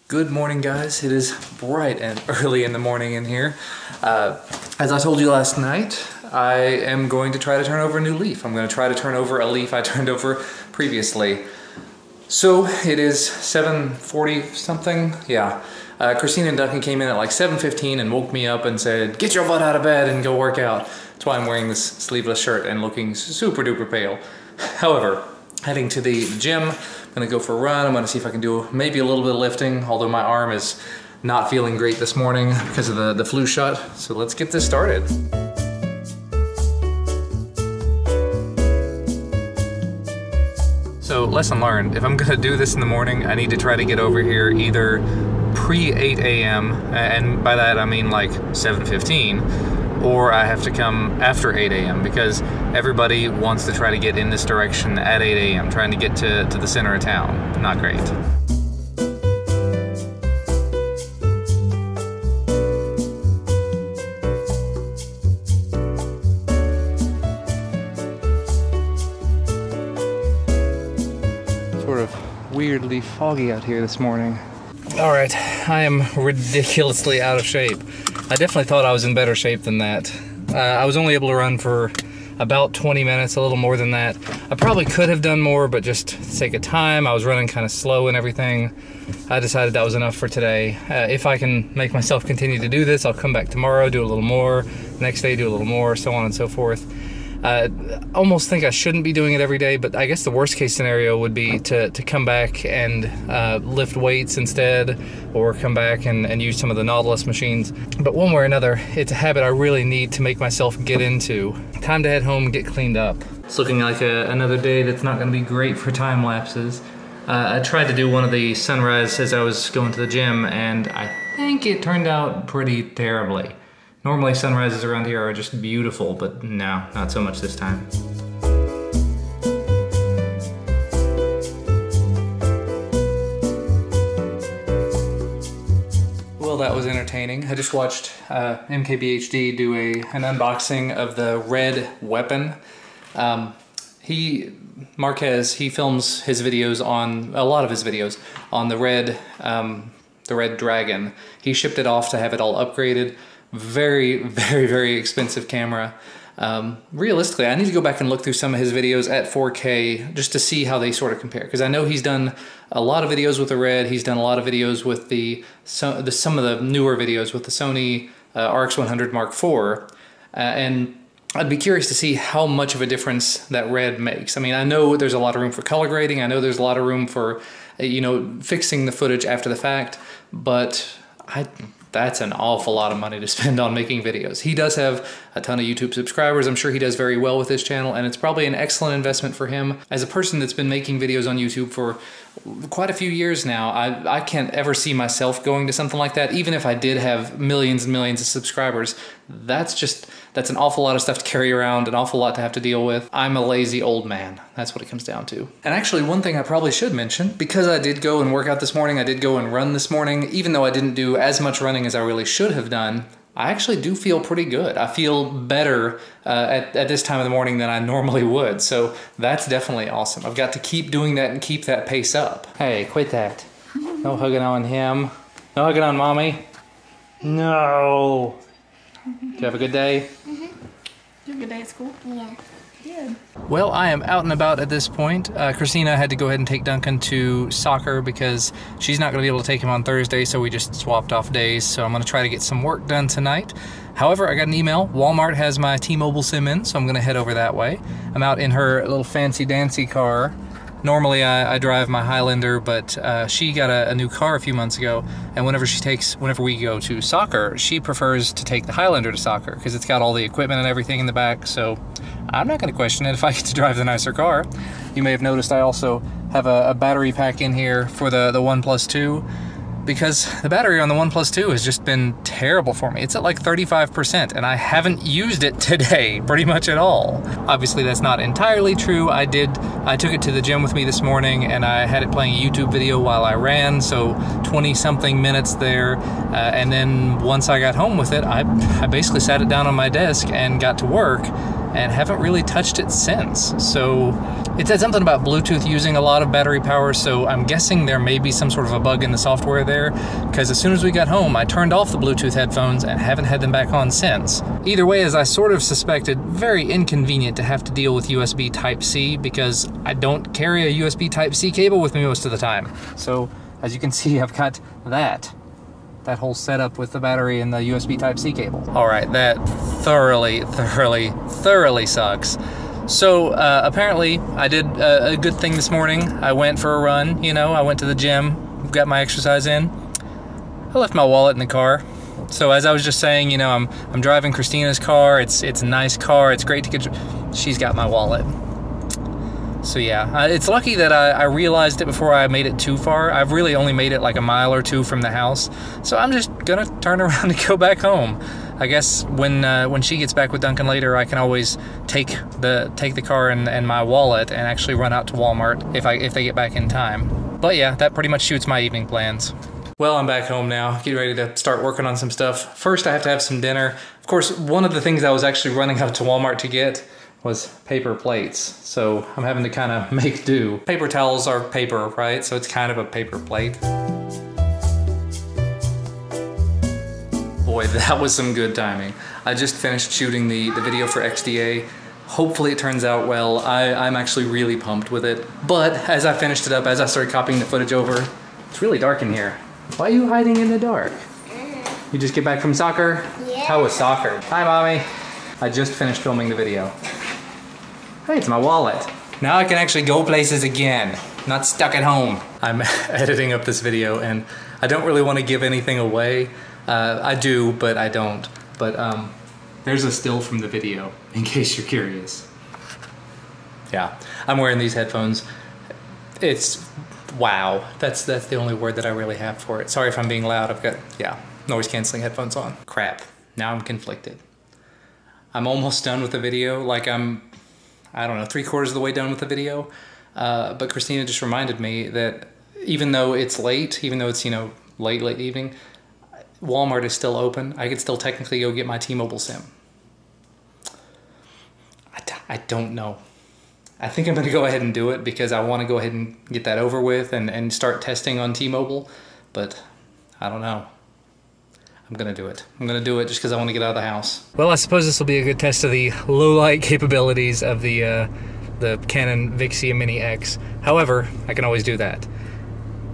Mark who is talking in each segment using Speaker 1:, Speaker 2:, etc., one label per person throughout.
Speaker 1: Good morning, guys. It is bright and early in the morning in here. As I told you last night, I am going to try to turn over a new leaf. I'm going to try to turn over a leaf I turned over previously. So it is 7:40 something. Yeah. Christina and Duncan came in at like 7:15 and woke me up and said, "Get your butt out of bed and go work out." That's why I'm wearing this sleeveless shirt and looking super duper pale. However, heading to the gym, I'm gonna go for a run. I'm gonna see if I can do maybe a little bit of lifting, although my arm is not feeling great this morning because of the flu shot. So let's get this started. So lesson learned, if I'm gonna do this in the morning, I need to try to get over here either pre 8 a.m. and by that I mean like 7:15, or I have to come after 8 a.m. because everybody wants to try to get in this direction at 8 a.m. trying to get to the center of town. Not great. Sort of weirdly foggy out here this morning. All right, I am ridiculously out of shape. I definitely thought I was in better shape than that. I was only able to run for about 20 minutes, a little more than that. I probably could have done more, but just for the sake of time, I was running kind of slow and everything. I decided that was enough for today. If I can make myself continue to do this, I'll come back tomorrow, do a little more, next day do a little more, so on and so forth. I almost think I shouldn't be doing it every day, but I guess the worst case scenario would be to come back and lift weights instead, or come back and use some of the Nautilus machines. But one way or another, it's a habit I really need to make myself get into. Time to head home and get cleaned up. It's looking like another day that's not going to be great for time lapses. I tried to do one of the sunrise as I was going to the gym, and I think it turned out pretty terribly. Normally sunrises around here are just beautiful, but no, not so much this time. Well, that was entertaining. I just watched MKBHD do an unboxing of the Red Weapon. Marquez, he films his videos on, a lot of his videos, on the Red Dragon. He shipped it off to have it all upgraded. Very, very, very expensive camera. Realistically, I need to go back and look through some of his videos at 4K just to see how they sort of compare. Because I know he's done a lot of videos with the Red. He's done a lot of videos with some of the newer videos with the Sony RX100 Mark IV. And I'd be curious to see how much of a difference that Red makes. I mean, I know there's a lot of room for color grading. I know there's a lot of room for, fixing the footage after the fact. But that's an awful lot of money to spend on making videos. He does have a ton of YouTube subscribers. I'm sure he does very well with his channel, and it's probably an excellent investment for him. As a person that's been making videos on YouTube for quite a few years now, I can't ever see myself going to something like that, even if I did have millions and millions of subscribers. That's an awful lot of stuff to carry around, an awful lot to have to deal with. I'm a lazy old man. That's what it comes down to. And actually, one thing I probably should mention, because I did go and work out this morning, I did go and run this morning, even though I didn't do as much running as I really should have done, I actually do feel pretty good. I feel better at this time of the morning than I normally would. So that's definitely awesome. I've got to keep doing that and keep that pace up. Hey, quit that. No hugging on him. No hugging on mommy. No. Did you have a good day? Mm-hmm. Did you have a good day at school? Yeah. Good. Well, I am out and about at this point. Christina had to go ahead and take Duncan to soccer because she's not going to be able to take him on Thursday, so we just swapped off days. So I'm going to try to get some work done tonight. However, I got an email. Walmart has my T-Mobile SIM in, so I'm going to head over that way. I'm out in her little fancy-dancy car. Normally I drive my Highlander, but she got a new car a few months ago, and whenever we go to soccer, she prefers to take the Highlander to soccer because it's got all the equipment and everything in the back, so I'm not going to question it if I get to drive the nicer car. You may have noticed I also have a battery pack in here for the OnePlus 2, because the battery on the OnePlus 2 has just been terrible for me. It's at like 35%, and I haven't used it today pretty much at all. Obviously, that's not entirely true. I took it to the gym with me this morning, and I had it playing a YouTube video while I ran, so 20-something minutes there. And then once I got home with it, I basically sat it down on my desk and got to work. and haven't really touched it since. So it said something about Bluetooth using a lot of battery power, so I'm guessing there may be some sort of a bug in the software there, because as soon as we got home, I turned off the Bluetooth headphones and haven't had them back on since. Either way, as I sort of suspected, very inconvenient to have to deal with USB Type-C, because I don't carry a USB Type-C cable with me most of the time. So, as you can see, I've got that whole setup with the battery and the USB Type-C cable. Alright, that thoroughly sucks. So, apparently, I did a good thing this morning. I went for a run, you know, I went to the gym, got my exercise in. I left my wallet in the car. So, as I was just saying, you know, I'm driving Christina's car, it's a nice car, it's great to get... She's got my wallet. So yeah, it's lucky that I realized it before I made it too far. I've really only made it like a mile or two from the house. So I'm just gonna turn around and go back home. I guess when she gets back with Duncan later, I can always take the car and my wallet and actually run out to Walmart if they get back in time. But yeah, that pretty much shoots my evening plans. Well, I'm back home now, getting ready to start working on some stuff. First, I have to have some dinner. Of course, one of the things I was actually running out to Walmart to get was paper plates, so I'm having to kind of make do. Paper towels are paper, right? So it's kind of a paper plate. Boy, that was some good timing. I just finished shooting the video for XDA. Hopefully it turns out well. I'm actually really pumped with it. But as I finished it up, as I started copying the footage over, it's really dark in here. Why are you hiding in the dark? You just get back from soccer? Yeah. How was soccer? Hi, Mommy. I just finished filming the video. Hey, it's my wallet. Now I can actually go places again, not stuck at home. I'm editing up this video and I don't really want to give anything away. I do, but I don't. But there's a still from the video, in case you're curious. Yeah, I'm wearing these headphones. It's, wow. That's the only word that I really have for it. Sorry if I'm being loud, I've got, yeah, noise canceling headphones on. Crap, now I'm conflicted. I'm almost done with the video, like I don't know, 3/4 of the way done with the video, but Christina just reminded me that even though it's late, even though it's, you know, late evening, Walmart is still open. I could still technically go get my T-Mobile SIM. I don't know. I think I'm gonna go ahead and do it because I want to go ahead and get that over with and start testing on T-Mobile, but I don't know. I'm gonna do it. I'm gonna do it just because I want to get out of the house. Well, I suppose this will be a good test of the low-light capabilities of the Canon Vixia Mini X. However, I can always do that.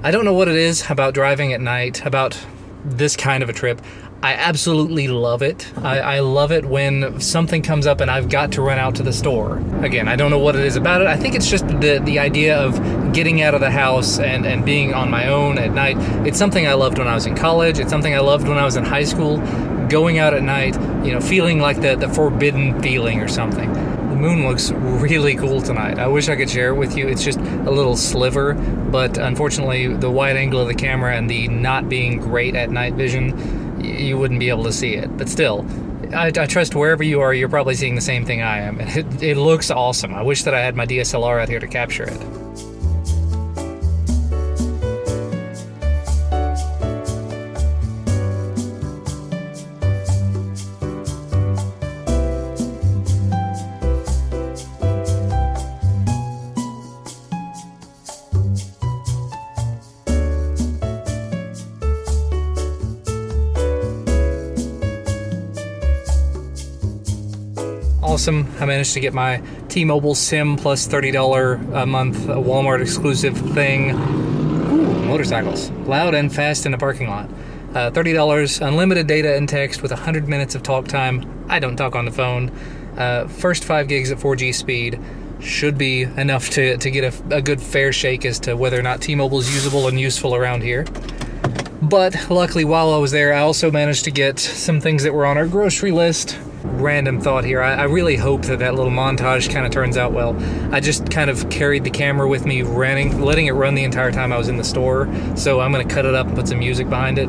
Speaker 1: I don't know what it is about driving at night, about this kind of a trip. I absolutely love it. I love it when something comes up and I've got to run out to the store. Again, I don't know what it is about it. I think it's just the idea of getting out of the house and being on my own at night. It's something I loved when I was in college. It's something I loved when I was in high school. Going out at night, you know, feeling like the forbidden feeling or something. The moon looks really cool tonight. I wish I could share it with you. It's just a little sliver, but unfortunately the wide angle of the camera and the not being great at night vision, you wouldn't be able to see it. But still, I trust wherever you are, you're probably seeing the same thing I am. It looks awesome. I wish that I had my DSLR out here to capture it. Awesome. I managed to get my T-Mobile SIM plus $30 a month Walmart exclusive thing. Ooh, motorcycles. Loud and fast in the parking lot. $30, unlimited data and text with 100 minutes of talk time. I don't talk on the phone. First 5 gigs at 4G speed. Should be enough to get a good fair shake as to whether or not T-Mobile is usable and useful around here. But luckily, while I was there, I also managed to get some things that were on our grocery list. Random thought here. I really hope that little montage kind of turns out well. I just kind of carried the camera with me, letting it run the entire time I was in the store. So I'm going to cut it up and put some music behind it.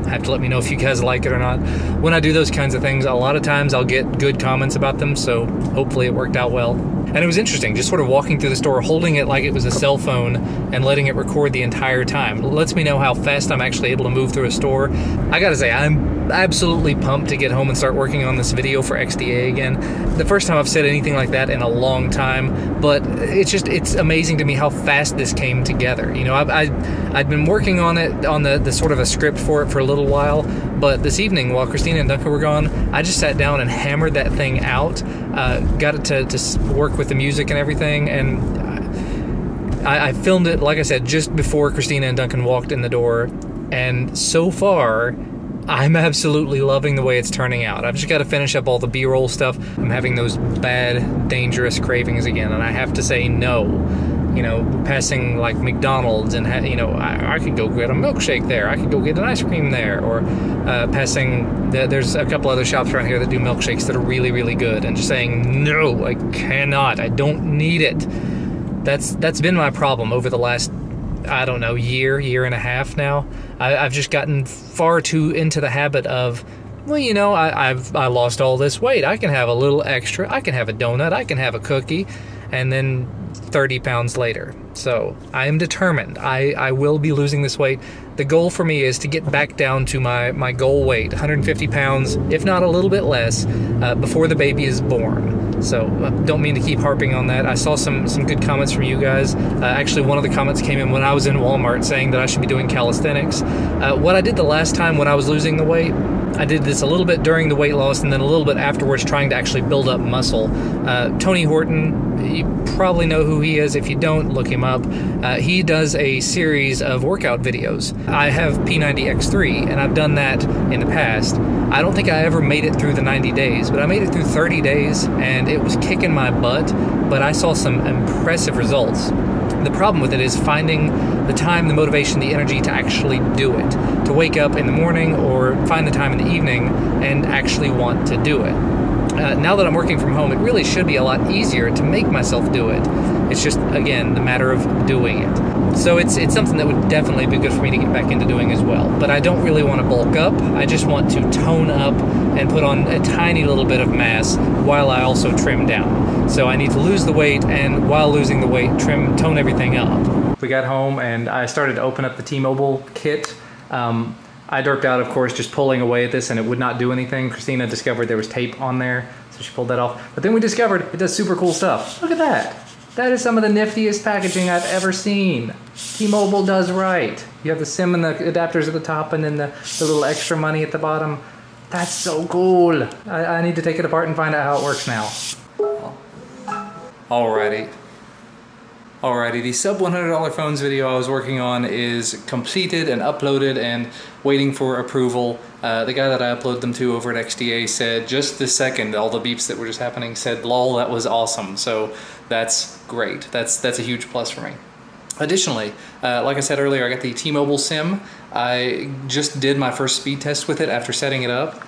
Speaker 1: Have to let me know if you guys like it or not. When I do those kinds of things, a lot of times I'll get good comments about them, so hopefully it worked out well. And it was interesting, just sort of walking through the store, holding it like it was a cell phone and letting it record the entire time. It lets me know how fast I'm actually able to move through a store. I gotta say, I'm absolutely pumped to get home and start working on this video for XDA again. The first time I've said anything like that in a long time, but it's amazing to me how fast this came together. You know, I'd been working on it, on the sort of a script for it for a little while, but this evening while Christina and Duncan were gone, I just sat down and hammered that thing out, got it to work with the music and everything, and I filmed it, like I said, just before Christina and Duncan walked in the door, and so far, I'm absolutely loving the way it's turning out. I've just got to finish up all the B-roll stuff. I'm having those bad, dangerous cravings again, and I have to say no. You know, passing like McDonald's and, you know, I could go get a milkshake there. I could go get an ice cream there. Or passing, there's a couple other shops around here that do milkshakes that are really, really good. And just saying, no, I cannot. I don't need it. That's been my problem over the last, I don't know, year and a half now. I've just gotten far too into the habit of, well, you know, I lost all this weight. I can have a little extra. I can have a donut. I can have a cookie. And then 30 pounds later. So I am determined. I will be losing this weight. The goal for me is to get back down to my goal weight, 150 pounds, if not a little bit less, before the baby is born. So don't mean to keep harping on that. I saw some good comments from you guys. Actually, one of the comments came in when I was in Walmart saying that I should be doing calisthenics. What I did the last time when I was losing the weight, I did this a little bit during the weight loss and then a little bit afterwards, trying to actually build up muscle. Tony Horton, you probably know who he is. If you don't, look him up. He does a series of workout videos. I have P90X3, and I've done that in the past. I don't think I ever made it through the 90 days, but I made it through 30 days, and it was kicking my butt, but I saw some impressive results. The problem with it is finding the time, the motivation, the energy to actually do it. To wake up in the morning or find the time in the evening and actually want to do it. Now that I'm working from home, it really should be a lot easier to make myself do it. It's just, again, the matter of doing it. So it's something that would definitely be good for me to get back into doing as well. But I don't really want to bulk up. I just want to tone up and put on a tiny little bit of mass while I also trim down. So I need to lose the weight, and while losing the weight, tone everything up. We got home and I started to open up the T-Mobile kit. I derped out, of course, just pulling away at this, and it would not do anything. Christina discovered there was tape on there, so she pulled that off. But then we discovered it does super cool stuff. Look at that. That is some of the niftiest packaging I've ever seen. T-Mobile does right. You have the SIM and the adapters at the top, and then the little extra money at the bottom. That's so cool. I need to take it apart and find out how it works now. Alrighty, the sub $100 phones video I was working on is completed and uploaded and waiting for approval. The guy that I uploaded them to over at XDA said just this second, all the beeps that were just happening, said, lol, that was awesome. So that's great. That's a huge plus for me. Additionally, like I said earlier, I got the T-Mobile SIM. I just did my first speed test with it after setting it up.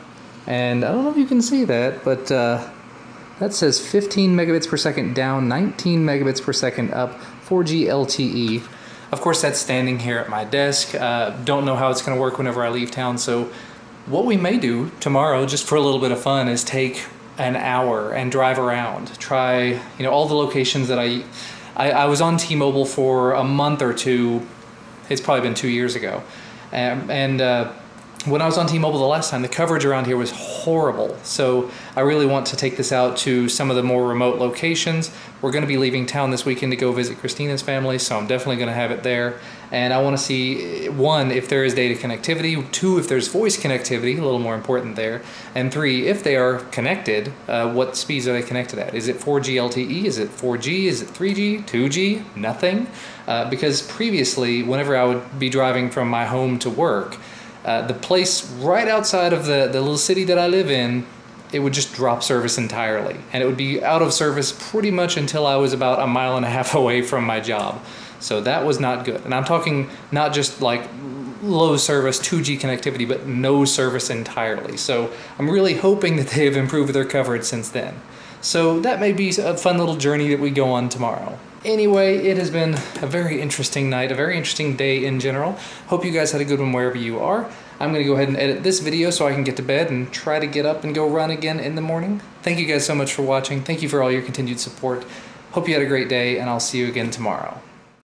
Speaker 1: And I don't know if you can see that, but that says 15 megabits per second down, 19 megabits per second up, 4G LTE. Of course, that's standing here at my desk. Don't know how it's going to work whenever I leave town. So what we may do tomorrow, just for a little bit of fun, is take an hour and drive around. Try, you know, all the locations that I was on T-Mobile for a month or two. It's probably been 2 years ago. When I was on T-Mobile the last time, the coverage around here was horrible. So I really want to take this out to some of the more remote locations. We're going to be leaving town this weekend to go visit Christina's family, so I'm definitely going to have it there. And I want to see, 1, if there is data connectivity, 2, if there's voice connectivity, a little more important there, and 3, if they are connected, what speeds are they connected at? Is it 4G LTE? Is it 4G? Is it 3G? 2G? Nothing? Because previously, whenever I would be driving from my home to work, the place right outside of the little city that I live in, it would just drop service entirely. And it would be out of service pretty much until I was about 1.5 miles away from my job. So that was not good. And I'm talking not just like low service 2G connectivity, but no service entirely. So I'm really hoping that they have improved their coverage since then. So that may be a fun little journey that we go on tomorrow. Anyway, it has been a very interesting night, a very interesting day in general. Hope you guys had a good one wherever you are. I'm going to go ahead and edit this video so I can get to bed and try to get up and go run again in the morning. Thank you guys so much for watching. Thank you for all your continued support. Hope you had a great day, and I'll see you again tomorrow.